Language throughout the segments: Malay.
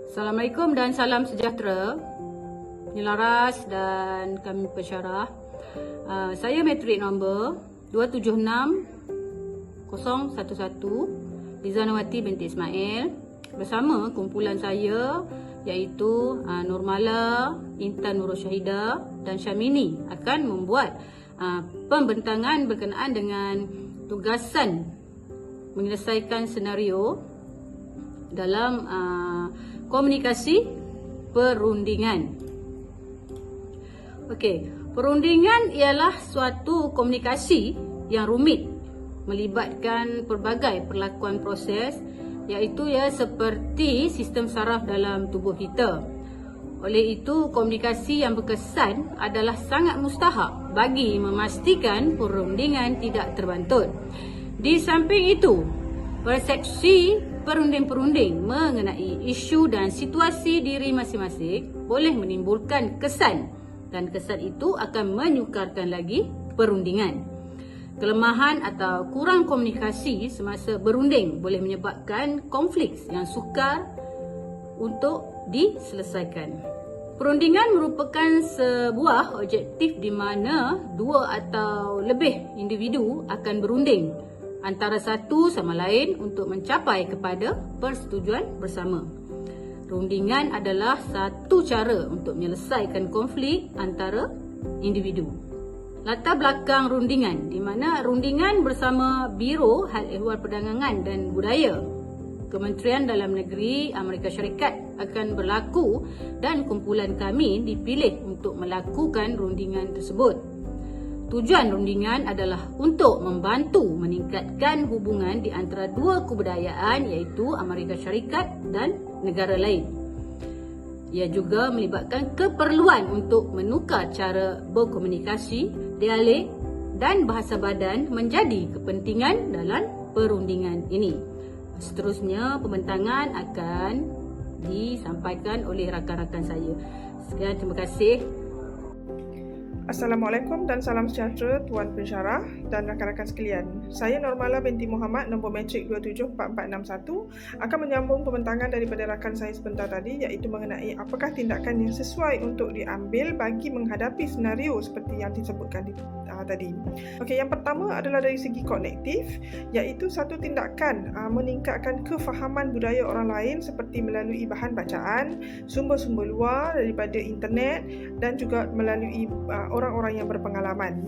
Assalamualaikum dan salam sejahtera penyelaras dan kami pensyarah. Saya matrik nombor 276011 Rizanawati binti Ismail bersama kumpulan saya iaitu Nurmala, Intan Nurul Syahidah dan Syamini akan membuat pembentangan berkenaan dengan tugasan menyelesaikan senario dalam komunikasi perundingan. Okey, perundingan ialah suatu komunikasi yang rumit melibatkan pelbagai perlakuan proses iaitu seperti sistem saraf dalam tubuh kita. Oleh itu, komunikasi yang berkesan adalah sangat mustahak bagi memastikan perundingan tidak terbantut. Di samping itu, persepsi perunding-perunding mengenai isu dan situasi diri masing-masing boleh menimbulkan kesan dan kesan itu akan menyukarkan lagi perundingan. Kelemahan atau kurang komunikasi semasa berunding boleh menyebabkan konflik yang sukar untuk diselesaikan. Perundingan merupakan sebuah objektif di mana dua atau lebih individu akan berunding antara satu sama lain untuk mencapai kepada persetujuan bersama. Rundingan adalah satu cara untuk menyelesaikan konflik antara individu. Latar belakang rundingan di mana rundingan bersama Biro Hal Ehwal Perdagangan dan Budaya Kementerian Dalam Negeri Amerika Syarikat akan berlaku dan kumpulan kami dipilih untuk melakukan rundingan tersebut. Tujuan rundingan adalah untuk membantu meningkatkan hubungan di antara dua kebudayaan iaitu Amerika Syarikat dan negara lain. Ia juga melibatkan keperluan untuk menukar cara berkomunikasi, dialek dan bahasa badan menjadi kepentingan dalam perundingan ini. Seterusnya, pembentangan akan disampaikan oleh rakan-rakan saya. Sekian, terima kasih. Assalamualaikum dan salam sejahtera Tuan Pensyarah dan rakan-rakan sekalian. Saya Nurmala binti Muhammad, nombor matrik 274461 akan menyambung pembentangan daripada rakan saya sebentar tadi iaitu mengenai apakah tindakan yang sesuai untuk diambil bagi menghadapi senario seperti yang disebutkan tadi. Okey, yang pertama adalah dari segi kognitif iaitu satu tindakan meningkatkan kefahaman budaya orang lain seperti melalui bahan bacaan, sumber-sumber luar daripada internet dan juga melalui orang-orang yang berpengalaman.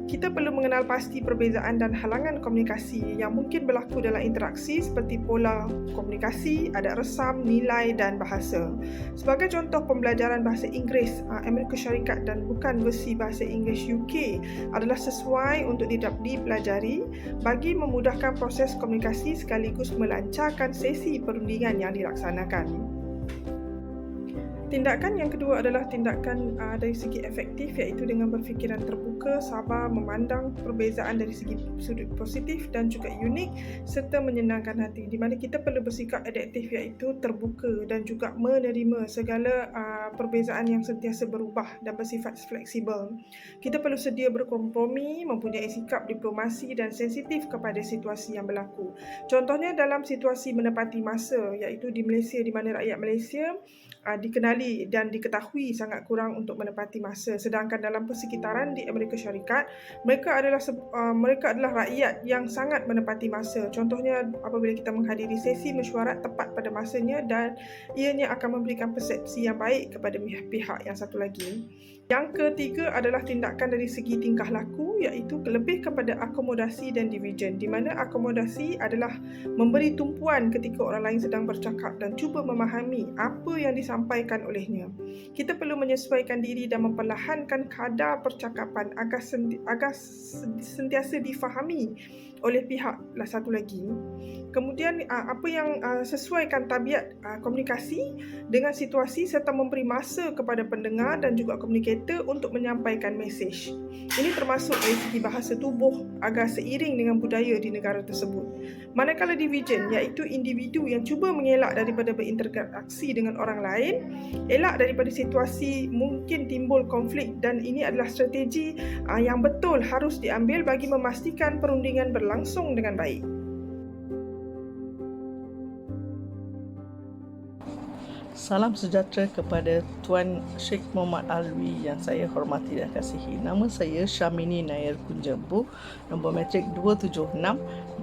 Kita perlu mengenal pasti perbezaan dan halangan komunikasi yang mungkin berlaku dalam interaksi seperti pola komunikasi, adat resam, nilai dan bahasa. Sebagai contoh, pembelajaran bahasa Inggeris Amerika Syarikat dan bukan versi bahasa Inggeris UK adalah sesuai untuk dipelajari bagi memudahkan proses komunikasi sekaligus melancarkan sesi perundingan yang dilaksanakan. Tindakan yang kedua adalah tindakan dari segi efektif iaitu dengan berfikiran terbuka, sabar, memandang perbezaan dari segi sudut positif dan juga unik serta menyenangkan hati, di mana kita perlu bersikap adaptif iaitu terbuka dan juga menerima segala perbezaan yang sentiasa berubah dan bersifat fleksibel. Kita perlu sedia berkompromi, mempunyai sikap diplomasi dan sensitif kepada situasi yang berlaku. Contohnya dalam situasi menepati masa iaitu di Malaysia di mana rakyat Malaysia dikenali dan diketahui sangat kurang untuk menepati masa, sedangkan dalam persekitaran di Amerika Syarikat mereka adalah rakyat yang sangat menepati masa. Contohnya apabila kita menghadiri sesi mesyuarat tepat pada masanya dan ianya akan memberikan persepsi yang baik kepada pihak yang satu lagi. Yang ketiga adalah tindakan dari segi tingkah laku iaitu lebih kepada akomodasi dan divergen, di mana akomodasi adalah memberi tumpuan ketika orang lain sedang bercakap dan cuba memahami apa yang disampaikan olehnya. Kita perlu menyesuaikan diri dan memperlahankan kadar percakapan agar sentiasa difahami oleh pihak satu lagi. Kemudian apa yang sesuaikan tabiat komunikasi dengan situasi serta memberi masa kepada pendengar dan juga komunikator untuk menyampaikan mesej. Ini termasuk dari segi bahasa tubuh agar seiring dengan budaya di negara tersebut. Manakala divergen iaitu individu yang cuba mengelak daripada berinteraksi dengan orang lain, elak daripada situasi mungkin timbul konflik, dan ini adalah strategi yang betul harus diambil bagi memastikan perundingan berlangsung dengan baik. Salam sejahtera kepada Tuan Sheikh Muhammad Alwi yang saya hormati dan kasihi. Nama saya Syamini Nair Kunjembu, nombor matrik 276-208.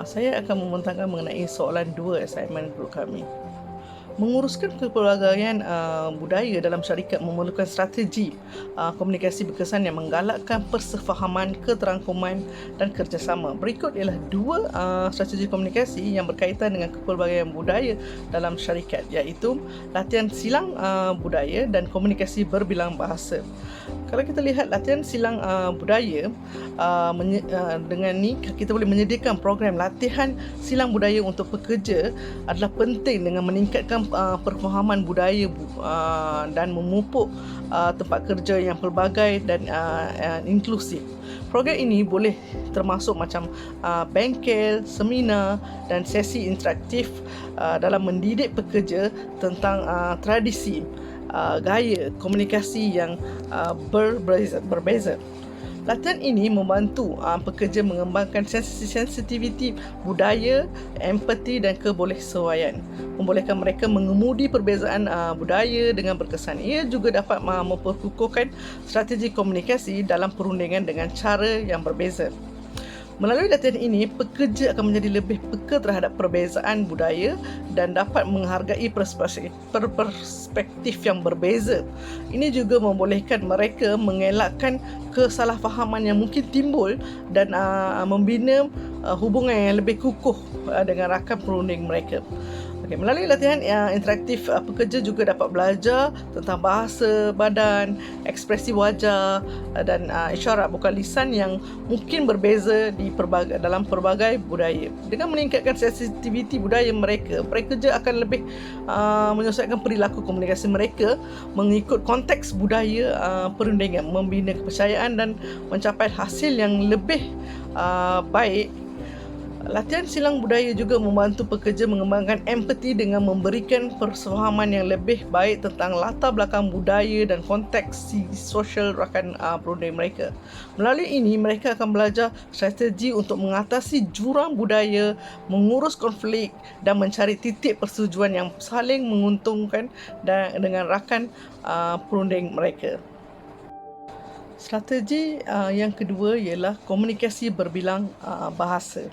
Saya akan membentangkan mengenai soalan 2 assignment group kami. Menguruskan kepelbagaian budaya dalam syarikat memerlukan strategi komunikasi berkesan yang menggalakkan persefahaman, keterangkuman dan kerjasama. Berikut ialah 2 strategi komunikasi yang berkaitan dengan kepelbagaian budaya dalam syarikat, iaitu latihan silang budaya dan komunikasi berbilang bahasa. Kalau kita lihat latihan silang budaya, dengan ni kita boleh menyediakan program latihan silang budaya untuk pekerja adalah penting dengan meningkatkan perfahaman budaya dan memupuk tempat kerja yang pelbagai dan inklusif. Program ini boleh termasuk macam bengkel, seminar dan sesi interaktif dalam mendidik pekerja tentang tradisi, gaya komunikasi yang berbeza. Latihan ini membantu pekerja mengembangkan sensitiviti budaya, empati dan kebolehsesuaian. Membolehkan mereka mengemudi perbezaan budaya dengan berkesan. Ia juga dapat memperkukuhkan strategi komunikasi dalam perundingan dengan cara yang berbeza. Melalui latihan ini, pekerja akan menjadi lebih peka terhadap perbezaan budaya dan dapat menghargai perspektif yang berbeza. Ini juga membolehkan mereka mengelakkan kesalahfahaman yang mungkin timbul dan membina hubungan yang lebih kukuh dengan rakan perunding mereka. Melalui latihan interaktif, pekerja juga dapat belajar tentang bahasa badan, ekspresi wajah dan isyarat bukan lisan yang mungkin berbeza dalam pelbagai budaya. Dengan meningkatkan sensitiviti budaya mereka, pekerja akan lebih menyesuaikan perilaku komunikasi mereka mengikut konteks budaya perundingan, membina kepercayaan dan mencapai hasil yang lebih baik. Latihan silang budaya juga membantu pekerja mengembangkan empati dengan memberikan persefahaman yang lebih baik tentang latar belakang budaya dan konteks sosial rakan perunding mereka. Melalui ini, mereka akan belajar strategi untuk mengatasi jurang budaya, mengurus konflik dan mencari titik persetujuan yang saling menguntungkan dengan rakan perunding mereka. Strategi yang kedua ialah komunikasi berbilang bahasa.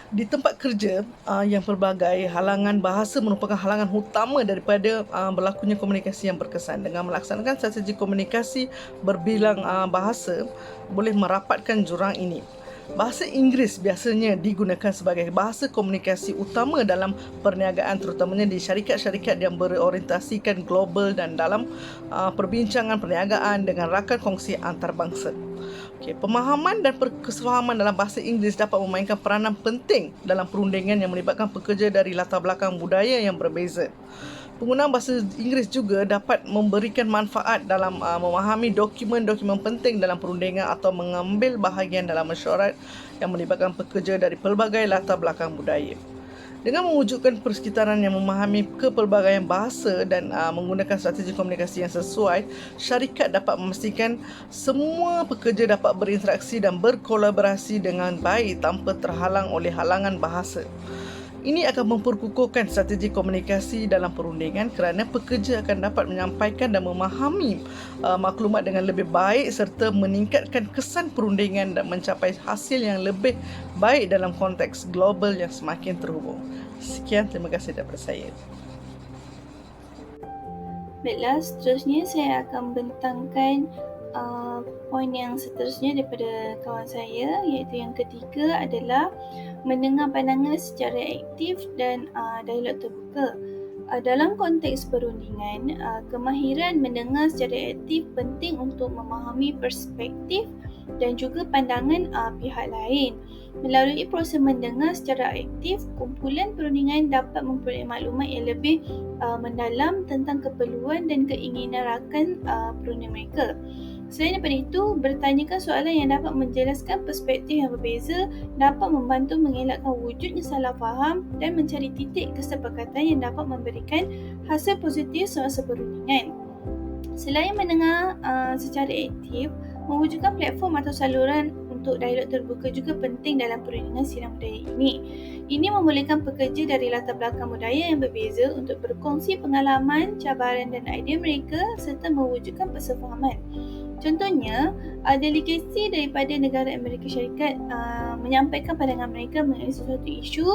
Di tempat kerja yang pelbagai, halangan bahasa merupakan halangan utama daripada berlakunya komunikasi yang berkesan. Dengan melaksanakan strategi komunikasi berbilang bahasa, boleh merapatkan jurang ini. Bahasa Inggeris biasanya digunakan sebagai bahasa komunikasi utama dalam perniagaan, terutamanya di syarikat-syarikat yang berorientasikan global dan dalam perbincangan perniagaan dengan rakan kongsi antarabangsa. Pemahaman dan kesefahaman dalam bahasa Inggeris dapat memainkan peranan penting dalam perundingan yang melibatkan pekerja dari latar belakang budaya yang berbeza. Penggunaan bahasa Inggeris juga dapat memberikan manfaat dalam memahami dokumen-dokumen penting dalam perundingan atau mengambil bahagian dalam mesyuarat yang melibatkan pekerja dari pelbagai latar belakang budaya. Dengan mewujudkan persekitaran yang memahami kepelbagaian bahasa dan menggunakan strategi komunikasi yang sesuai, syarikat dapat memastikan semua pekerja dapat berinteraksi dan berkolaborasi dengan baik tanpa terhalang oleh halangan bahasa. Ini akan memperkukuhkan strategi komunikasi dalam perundingan kerana pekerja akan dapat menyampaikan dan memahami maklumat dengan lebih baik serta meningkatkan kesan perundingan dan mencapai hasil yang lebih baik dalam konteks global yang semakin terhubung. Sekian, terima kasih daripada saya. Baiklah, seterusnya saya akan bentangkan poin yang seterusnya daripada kawan saya, iaitu yang ketiga adalah mendengar pandangan secara aktif dan dialog terbuka. Dalam konteks perundingan, kemahiran mendengar secara aktif penting untuk memahami perspektif dan juga pandangan pihak lain. Melalui proses mendengar secara aktif, kumpulan perundingan dapat memperoleh maklumat yang lebih mendalam tentang keperluan dan keinginan rakan perunding mereka. Selain daripada itu, bertanyakan soalan yang dapat menjelaskan perspektif yang berbeza dapat membantu mengelakkan wujudnya salah faham dan mencari titik kesepakatan yang dapat memberikan hasil positif semasa perundingan. Selain mendengar secara aktif, mewujudkan platform atau saluran untuk dialog terbuka juga penting dalam perundingan silang budaya ini. Ini membolehkan pekerja dari latar belakang budaya yang berbeza untuk berkongsi pengalaman, cabaran dan idea mereka serta mewujudkan persefahaman. Contohnya, delegasi daripada negara Amerika Syarikat menyampaikan pandangan mereka mengenai sesuatu isu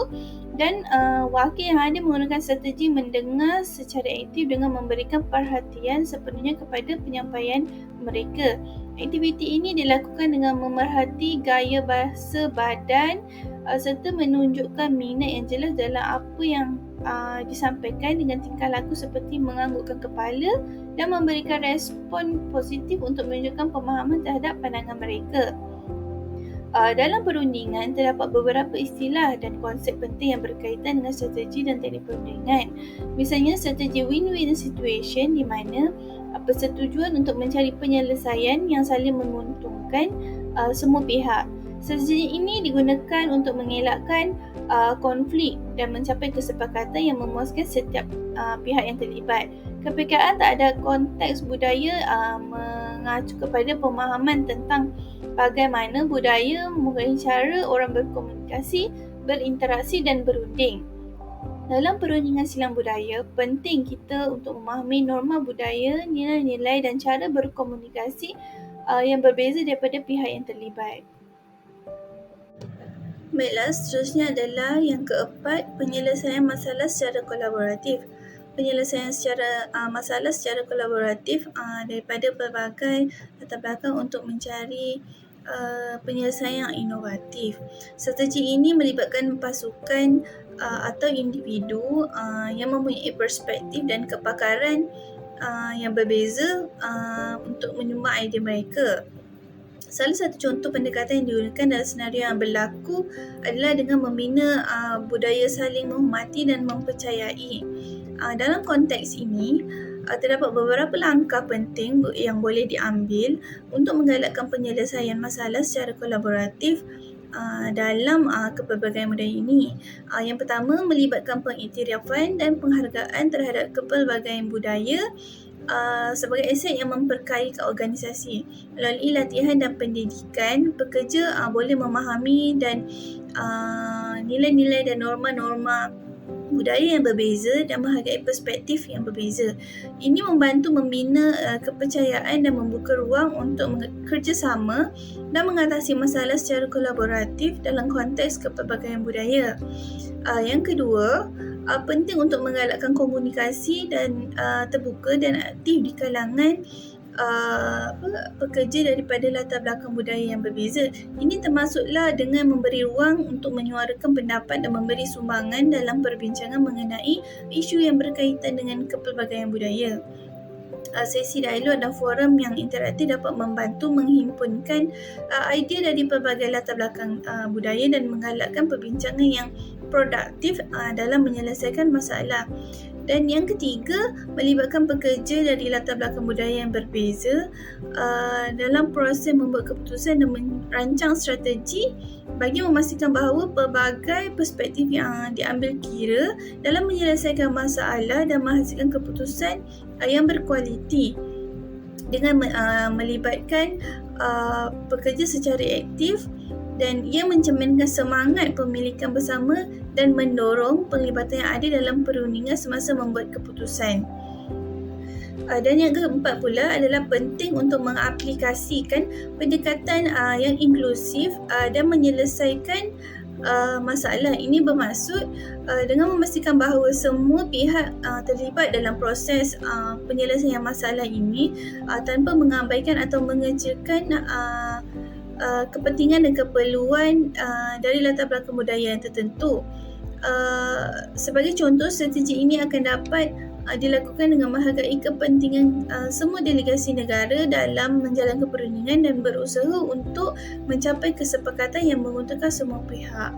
dan wakil yang ada menggunakan strategi mendengar secara aktif dengan memberikan perhatian sepenuhnya kepada penyampaian mereka. Aktiviti ini dilakukan dengan memerhati gaya bahasa badan serta menunjukkan minat yang jelas dalam apa yang disampaikan dengan tingkah laku seperti menganggukkan kepala dan memberikan respon positif untuk menunjukkan pemahaman terhadap pandangan mereka. Dalam perundingan, terdapat beberapa istilah dan konsep penting yang berkaitan dengan strategi dan teknik perundingan. Misalnya, strategi win-win situation di mana persetujuan untuk mencari penyelesaian yang saling menguntungkan semua pihak. Strategi ini digunakan untuk mengelakkan konflik dan mencapai kesepakatan yang memuaskan setiap pihak yang terlibat. Kepekaan tak ada konteks budaya mengacu kepada pemahaman tentang bagaimana budaya mempengaruhi cara orang berkomunikasi, berinteraksi dan berunding. Dalam perundingan silang budaya, penting kita untuk memahami norma budaya, nilai-nilai dan cara berkomunikasi yang berbeza daripada pihak yang terlibat. Baiklah, seterusnya adalah yang keempat, penyelesaian masalah secara kolaboratif. Penyelesaian masalah secara kolaboratif daripada pelbagai latar belakang untuk mencari penyelesaian yang inovatif. Strategi ini melibatkan pasukan atau individu yang mempunyai perspektif dan kepakaran yang berbeza untuk menyumbang idea mereka. Salah satu contoh pendekatan yang digunakan dalam senario yang berlaku adalah dengan membina budaya saling menghormati dan mempercayai. Dalam konteks ini, terdapat beberapa langkah penting yang boleh diambil untuk menggalakkan penyelesaian masalah secara kolaboratif dalam kepelbagaian budaya ini. Yang pertama, melibatkan pengiktirafan dan penghargaan terhadap kepelbagaian budaya sebagai aset yang memperkayakan organisasi. Melalui latihan dan pendidikan, pekerja boleh memahami dan nilai-nilai dan norma-norma budaya yang berbeza dan menghargai perspektif yang berbeza. Ini membantu membina kepercayaan dan membuka ruang untuk bekerjasama dan mengatasi masalah secara kolaboratif dalam konteks kepelbagaian budaya. Yang kedua, penting untuk menggalakkan komunikasi dan terbuka dan aktif di kalangan pekerja daripada latar belakang budaya yang berbeza. Ini termasuklah dengan memberi ruang untuk menyuarakan pendapat dan memberi sumbangan dalam perbincangan mengenai isu yang berkaitan dengan kepelbagaian budaya. Sesi dialog dan forum yang interaktif dapat membantu menghimpunkan idea dari pelbagai latar belakang budaya dan menggalakkan perbincangan yang produktif dalam menyelesaikan masalah. Dan yang ketiga, melibatkan pekerja dari latar belakang budaya yang berbeza dalam proses membuat keputusan dan merancang strategi bagi memastikan bahawa pelbagai perspektif yang diambil kira dalam menyelesaikan masalah dan menghasilkan keputusan yang berkualiti. Dengan melibatkan pekerja secara aktif dan ia mencerminkan semangat pemilikan bersama dan mendorong penglibatan yang ada dalam perundingan semasa membuat keputusan. Dan yang keempat pula adalah penting untuk mengaplikasikan pendekatan yang inklusif dan menyelesaikan masalah. Ini bermaksud dengan memastikan bahawa semua pihak terlibat dalam proses penyelesaian masalah ini tanpa mengabaikan atau mengecilkan kepentingan dan keperluan dari latar belakang budaya yang tertentu. Sebagai contoh, strategi ini akan dapat dilakukan dengan menghargai kepentingan semua delegasi negara dalam menjalankan perundingan dan berusaha untuk mencapai kesepakatan yang menguntungkan semua pihak.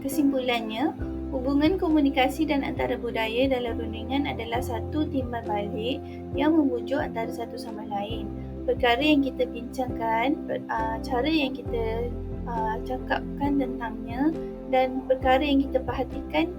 Kesimpulannya, hubungan komunikasi dan antara budaya dalam perundingan adalah satu timbal balik yang memujuk antara satu sama lain. Perkara yang kita bincangkan, cara yang kita cakapkan tentangnya dan perkara yang kita perhatikan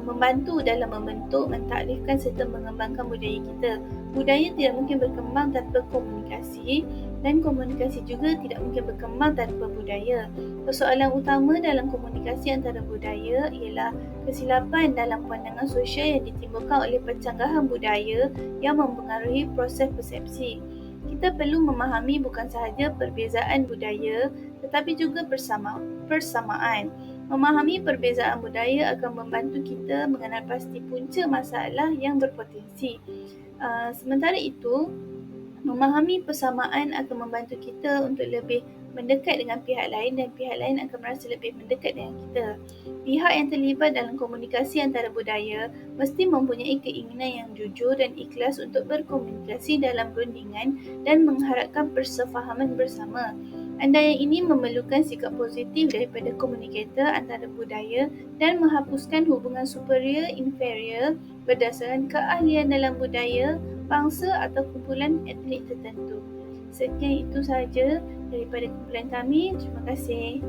membantu dalam membentuk, mentakrifkan serta mengembangkan budaya kita. Budaya tidak mungkin berkembang tanpa komunikasi dan komunikasi juga tidak mungkin berkembang tanpa budaya. Persoalan utama dalam komunikasi antara budaya ialah kesilapan dalam pandangan sosial yang ditimbulkan oleh pencanggahan budaya yang mempengaruhi proses persepsi. Kita perlu memahami bukan sahaja perbezaan budaya tetapi juga persamaan. Memahami perbezaan budaya akan membantu kita mengenal pasti punca masalah yang berpotensi. Sementara itu, memahami persamaan akan membantu kita untuk lebih mendekat dengan pihak lain dan pihak lain akan merasa lebih mendekat dengan kita. Pihak yang terlibat dalam komunikasi antara budaya mesti mempunyai keinginan yang jujur dan ikhlas untuk berkomunikasi dalam rundingan dan mengharapkan persefahaman bersama. Andaian ini memerlukan sikap positif daripada komunikator antara budaya dan menghapuskan hubungan superior-inferior berdasarkan keahlian dalam budaya, bangsa atau kumpulan etnik tertentu. Sekian itu sahaja daripada kumpulan kami. Terima kasih.